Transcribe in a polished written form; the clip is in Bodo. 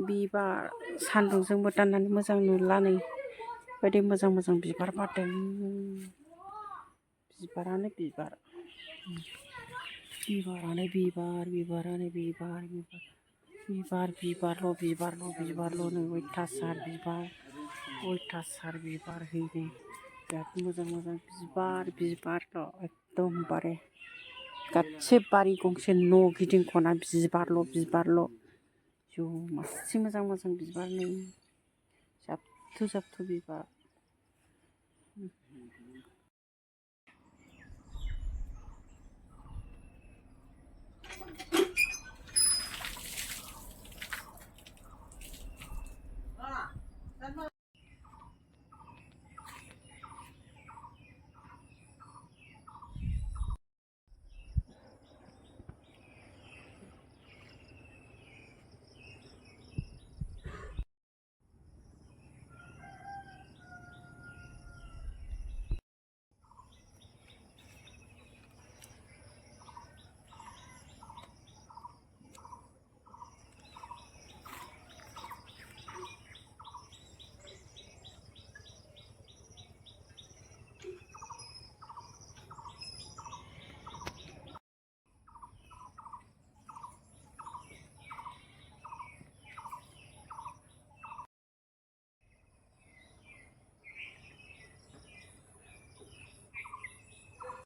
बिबार सान्दुंजोंबो दाननानै मोजां नुला नै बायदि मोजां मोजां बिबार बारदों बिबारानो बिबार बिबारानो बिबार बिबारानो बिबार बिबार बिबारल' बिबारल' बिबारल' नै अयथासार बिबार हैनो बिराद मोजां मोजां बिबार बिबारल' एकदमबारे गासै बारि गंसे न' गिदिंख'ना बिबारल' जौ मासे मोजां मोजां बिबार नै जाबथु जाबथु बिबार